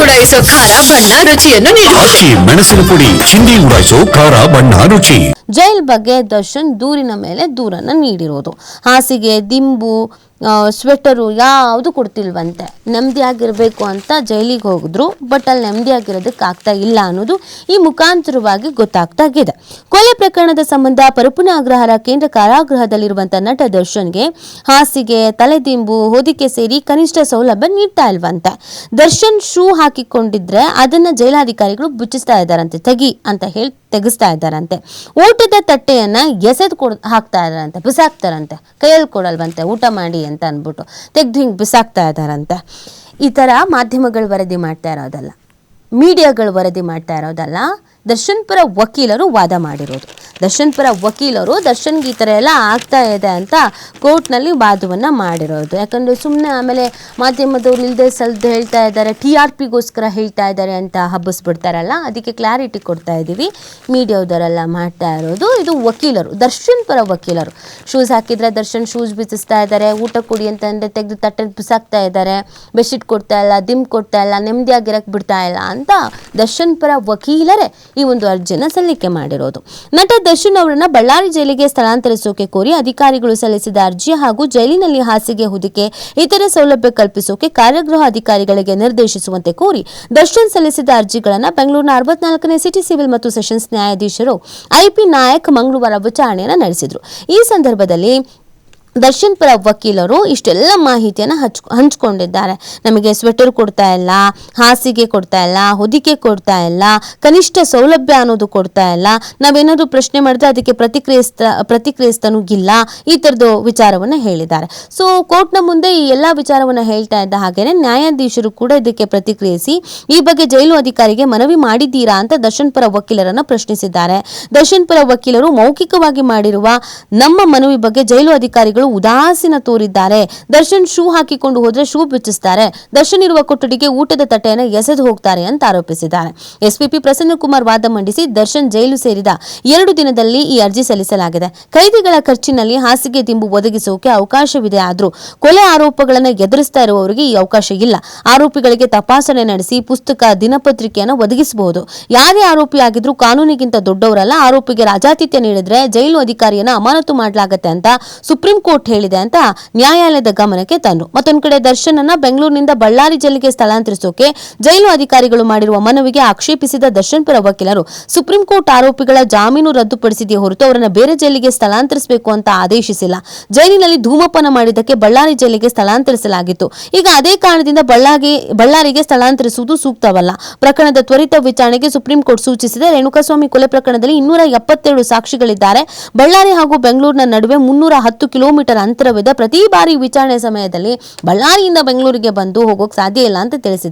ಉಡಾಯಿಸೋ ಖಾರ ಬಣ್ಣ ರುಚಿಯನ್ನು ನೀಡುತ್ತದೆ. ಅಕ್ಕಿ ಮೆಣಸಿನ ಪುಡಿ ಚಿಂದಿ ಉಡಾಯಿಸೋ ಖಾರ ಬಣ್ಣ ರುಚಿ. ಜೈಲ್ ಬಗ್ಗೆ ದರ್ಶನ್ ದೂರಿನ ಮೇಲೆ ದೂರನ್ನ ನೀಡಿರೋದು. ಹಾಸಿಗೆ, ದಿಂಬು, ಸ್ವೆಟರು ಯಾವುದು ಕೊಡ್ತಿಲ್ವಂತೆ. ನೆಮ್ಮದಿಯಾಗಿರಬೇಕು ಅಂತ ಜೈಲಿಗೆ ಹೋಗಿದ್ರು, ಬಟ್ ಅಲ್ಲಿ ನೆಮ್ಮದಿಯಾಗಿರೋದಕ್ಕೆ ಆಗ್ತಾ ಇಲ್ಲ ಅನ್ನೋದು ಈ ಮುಖಾಂತರವಾಗಿ ಗೊತ್ತಾಗ್ತಾಗಿದೆ. ಕೊಲೆ ಪ್ರಕರಣದ ಸಂಬಂಧ ಪರಪ್ಪನ ಅಗ್ರಹಾರ ಕೇಂದ್ರ ಕಾರಾಗೃಹದಲ್ಲಿರುವಂಥ ನಟ ದರ್ಶನ್ಗೆ ಹಾಸಿಗೆ, ತಲೆದಿಂಬು, ಹೊದಿಕೆ ಸೇರಿ ಕನಿಷ್ಠ ಸೌಲಭ್ಯ ನೀಡ್ತಾ ಇಲ್ವಂತೆ. ದರ್ಶನ್ ಶೂ ಹಾಕಿಕೊಂಡಿದ್ರೆ ಅದನ್ನ ಜೈಲಾಧಿಕಾರಿಗಳು ಬುಚ್ಚಿಸ್ತಾ ಇದ್ದಾರಂತೆ, ತೆಗಿ ಅಂತ ಹೇಳಿ ತೆಗಿಸ್ತಾ ಇದ್ದಾರಂತೆ. ಊಟದ ತಟ್ಟೆಯನ್ನ ಎಸೆದು ಹಾಕ್ತಾ ಇದ್ದಾರಂತೆ, ಬಿಸಾಕ್ತಾರಂತೆ, ಕೈಯಲ್ಲಿ ಕೊಡಲ್ವಂತೆ ಊಟ ಮಾಡಿ ಅಂತ ಅಂದ್ಬಿಟ್ಟು ತೆಗ್ದು ಹಿಂಗೆ ಬಿಸಾಕ್ತಾ ಇದ್ದಾರಂತೆ. ಈ ಥರ ಮಾಧ್ಯಮಗಳು ವರದಿ ಮಾಡ್ತಾ ಇರೋದಲ್ಲ, ಮೀಡಿಯಾಗಳು ವರದಿ ಮಾಡ್ತಾ ಇರೋದಲ್ಲ, ದರ್ಶನ್ ಪರ ವಕೀಲರು ವಾದ ಮಾಡಿರೋದು. ದರ್ಶನ್ ಪರ ವಕೀಲರು ದರ್ಶನ್ಗೆ ಈ ಥರ ಎಲ್ಲ ಆಗ್ತಾ ಇದೆ ಅಂತ ಕೋರ್ಟ್ನಲ್ಲಿ ವಾದವನ್ನು ಮಾಡಿರೋದು. ಯಾಕಂದರೆ ಸುಮ್ಮನೆ ಆಮೇಲೆ ಮಾಧ್ಯಮದವ್ರು ಇಲ್ಲದೆ ಸಲ್ದು ಹೇಳ್ತಾ ಇದ್ದಾರೆ, TRPಗೋಸ್ಕರ ಹೇಳ್ತಾ ಇದ್ದಾರೆ ಅಂತ ಹಬ್ಬಿಸ್ಬಿಡ್ತಾರಲ್ಲ, ಅದಕ್ಕೆ ಕ್ಲಾರಿಟಿ ಕೊಡ್ತಾ ಇದ್ದೀವಿ. ಮೀಡಿಯಾದವರೆಲ್ಲ ಮಾಡ್ತಾ ಇರೋದು ಇದು ವಕೀಲರು, ದರ್ಶನ್ ಪರ ವಕೀಲರು. ಶೂಸ್ ಹಾಕಿದ್ರೆ ದರ್ಶನ್ ಶೂಸ್ ಬಿಚ್ಚಿಸ್ತಾ ಇದ್ದಾರೆ, ಊಟ ಕೊಡಿ ಅಂತಂದರೆ ತೆಗೆದು ತಟ್ಟೆ ಬಿಸಾಕ್ತಾ ಇದ್ದಾರೆ, ಬೆಡ್ಶೀಟ್ ಕೊಡ್ತಾ ಇಲ್ಲ, ದಿಂಬು ಕೊಡ್ತಾ ಇಲ್ಲ, ನೆಮ್ಮದಿಯಾಗಿರಕ್ಕೆ ಬಿಡ್ತಾ ಇಲ್ಲ ಅಂತ ದರ್ಶನ್ ಪರ ವಕೀಲರೇ ಈ ಒಂದು ಅರ್ಜಿಯನ್ನು ಸಲ್ಲಿಕೆ ಮಾಡಿರೋದು. ನಟ ದರ್ಶನ್ ಅವರನ್ನ ಬಳ್ಳಾರಿ ಜೈಲಿಗೆ ಸ್ಥಳಾಂತರಿಸೋಕೆ ಕೋರಿ ಅಧಿಕಾರಿಗಳು ಸಲ್ಲಿಸಿದ ಅರ್ಜಿ ಹಾಗೂ ಜೈಲಿನಲ್ಲಿ ಹಾಸಿಗೆ, ಹೊದಿಕೆ, ಇತರೆ ಸೌಲಭ್ಯ ಕಲ್ಪಿಸೋಕೆ ಕಾರಾಗೃಹ ಅಧಿಕಾರಿಗಳಿಗೆ ನಿರ್ದೇಶಿಸುವಂತೆ ಕೋರಿ ದರ್ಶನ್ ಸಲ್ಲಿಸಿದ ಅರ್ಜಿಗಳನ್ನು ಬೆಂಗಳೂರಿನ 64ನೇ ಸಿಟಿ ಸಿವಿಲ್ ಮತ್ತು ಸೆಷನ್ಸ್ ನ್ಯಾಯಾಧೀಶರು IP ನಾಯಕ್ ಮಂಗಳವಾರ ವಿಚಾರಣೆಯನ್ನು ನಡೆಸಿದರು. ಈ ಸಂದರ್ಭದಲ್ಲಿ ದರ್ಶನ್ ಪರ ವಕೀಲರು ಇಷ್ಟೆಲ್ಲ ಮಾಹಿತಿಯನ್ನು ಹಂಚ್ಕೊಂಡಿದ್ದಾರೆ. ನಮಗೆ ಸ್ವೆಟರ್ ಕೊಡ್ತಾ ಇಲ್ಲ, ಹಾಸಿಗೆ ಕೊಡ್ತಾ ಇಲ್ಲ, ಹೊದಿಕೆ ಕೊಡ್ತಾ ಇಲ್ಲ, ಕನಿಷ್ಠ ಸೌಲಭ್ಯ ಅನ್ನೋದು ಕೊಡ್ತಾ ಇಲ್ಲ, ನಾವೇನಾದರೂ ಪ್ರಶ್ನೆ ಮಾಡಿದ್ರೆ ಅದಕ್ಕೆ ಪ್ರತಿಕ್ರಿಯಿಸ್ತಾನೂ ಇಲ್ಲ, ಈ ಥರದ್ದು ವಿಚಾರವನ್ನು ಹೇಳಿದ್ದಾರೆ. ಸೊ ಕೋರ್ಟ್ನ ಮುಂದೆ ಈ ಎಲ್ಲ ವಿಚಾರವನ್ನು ಹೇಳ್ತಾ ಇದ್ದ ಹಾಗೇನೆ ನ್ಯಾಯಾಧೀಶರು ಕೂಡ ಇದಕ್ಕೆ ಪ್ರತಿಕ್ರಿಯಿಸಿ ಈ ಬಗ್ಗೆ ಜೈಲು ಅಧಿಕಾರಿಗೆ ಮನವಿ ಮಾಡಿದ್ದೀರಾ ಅಂತ ದರ್ಶನ್ ಪರ ವಕೀಲರನ್ನು ಪ್ರಶ್ನಿಸಿದ್ದಾರೆ. ದರ್ಶನ್ ಪರ ವಕೀಲರು ಮೌಖಿಕವಾಗಿ ಮಾಡಿರುವ ನಮ್ಮ ಮನವಿ ಬಗ್ಗೆ ಜೈಲು ಅಧಿಕಾರಿಗಳು ಉದಾಸೀನ ತೋರಿದ್ದಾರೆ. ದರ್ಶನ್ ಶೂ ಹಾಕಿಕೊಂಡು ಹೋದ್ರೆ ಶೂ ಬಿಚ್ಚಿಸ್ತಾರೆ, ದರ್ಶನ್ ಇರುವ ಕೊಠಡಿಗೆ ಊಟದ ತಟ್ಟೆಯನ್ನು ಎಸೆದು ಹೋಗ್ತಾರೆ ಅಂತ ಆರೋಪಿಸಿದ್ದಾರೆ. SPP ಪ್ರಸನ್ನಕುಮಾರ್ ವಾದ ಮಂಡಿಸಿ ದರ್ಶನ್ ಜೈಲು ಸೇರಿದ 2 ದಿನದಲ್ಲಿ ಈ ಅರ್ಜಿ ಸಲ್ಲಿಸಲಾಗಿದೆ. ಖೈದಿಗಳ ಖರ್ಚಿನಲ್ಲಿ ಹಾಸಿಗೆ, ದಿಂಬು ಒದಗಿಸೋಕೆ ಅವಕಾಶವಿದೆ, ಆದ್ರೂ ಕೊಲೆ ಆರೋಪಗಳನ್ನು ಎದುರಿಸ್ತಾ ಇರುವವರಿಗೆ ಈ ಅವಕಾಶ ಇಲ್ಲ. ಆರೋಪಿಗಳಿಗೆ ತಪಾಸಣೆ ನಡೆಸಿ ಪುಸ್ತಕ, ದಿನಪತ್ರಿಕೆಯನ್ನು ಒದಗಿಸಬಹುದು. ಯಾರೇ ಆರೋಪಿಯಾಗಿದ್ರೂ ಕಾನೂನಿಗಿಂತ ದೊಡ್ಡವರಲ್ಲ. ಆರೋಪಿಗೆ ರಾಜಾತಿಥ್ಯ ನೀಡಿದ್ರೆ ಜೈಲು ಅಧಿಕಾರಿಯನ್ನು ಅಮಾನತು ಮಾಡಲಾಗುತ್ತೆ ಅಂತ ಸುಪ್ರೀಂ ಕೋರ್ಟ್ ಹೇಳಿದೆ ಅಂತ ನ್ಯಾಯಾಲಯದ ಗಮನಕ್ಕೆ ತಂದ್ರು. ಮತ್ತೊಂದು ಕಡೆ ದರ್ಶನ್ ಅನ್ನ ಬೆಂಗಳೂರಿನಿಂದ ಬಳ್ಳಾರಿ ಜೈಲಿಗೆ ಸ್ಥಳಾಂತರಿಸೋಕೆ ಜೈಲು ಅಧಿಕಾರಿಗಳು ಮಾಡಿರುವ ಮನವಿಗೆ ಆಕ್ಷೇಪಿಸಿದ ದರ್ಶನ್ ಪರ ವಕೀಲರು ಸುಪ್ರೀಂ ಕೋರ್ಟ್ ಆರೋಪಿಗಳ ಜಾಮೀನು ರದ್ದುಪಡಿಸಿದೆಯೇ ಹೊರತು ಅವರನ್ನ ಬೇರೆ ಜೈಲಿಗೆ ಸ್ಥಳಾಂತರಿಸಬೇಕು ಅಂತ ಆದೇಶಿಸಿಲ್ಲ. ಜೈಲಿನಲ್ಲಿ ಧೂಮಪಾನ ಮಾಡಿದ್ದಕ್ಕೆ ಬಳ್ಳಾರಿ ಜೈಲಿಗೆ ಸ್ಥಳಾಂತರಿಸಲಾಗಿತ್ತು. ಈಗ ಅದೇ ಕಾರಣದಿಂದ ಬಳ್ಳಾರಿಗೆ ಸ್ಥಳಾಂತರಿಸುವುದು ಸೂಕ್ತವಲ್ಲ. ಪ್ರಕರಣದ ತ್ವರಿತ ವಿಚಾರಣೆಗೆ ಸುಪ್ರೀಂ ಕೋರ್ಟ್ ಸೂಚಿಸಿದೆ. ರೇಣುಕಾಸ್ವಾಮಿ ಕೊಲೆ ಪ್ರಕರಣದಲ್ಲಿ 272 ಸಾಕ್ಷಿಗಳಿದ್ದಾರೆ. ಬಳ್ಳಾರಿ ಹಾಗೂ ಬೆಂಗಳೂರಿನ ನಡುವೆ 310 ಕಿಲೋಮೀಟರ್ ಅಂತರವಿದೆ. ಪ್ರತಿ ಬಾರಿ ವಿಚಾರಣೆ ಸಮಯದಲ್ಲಿ ಬಳ್ಳಾರಿಯಿಂದ ಬೆಂಗಳೂರಿಗೆ ಬಂದು ಹೋಗೋಕೆ ಸಾಧ್ಯ ಇಲ್ಲ ಅಂತ ತಿಳಿಸಿದ್ದಾರೆ.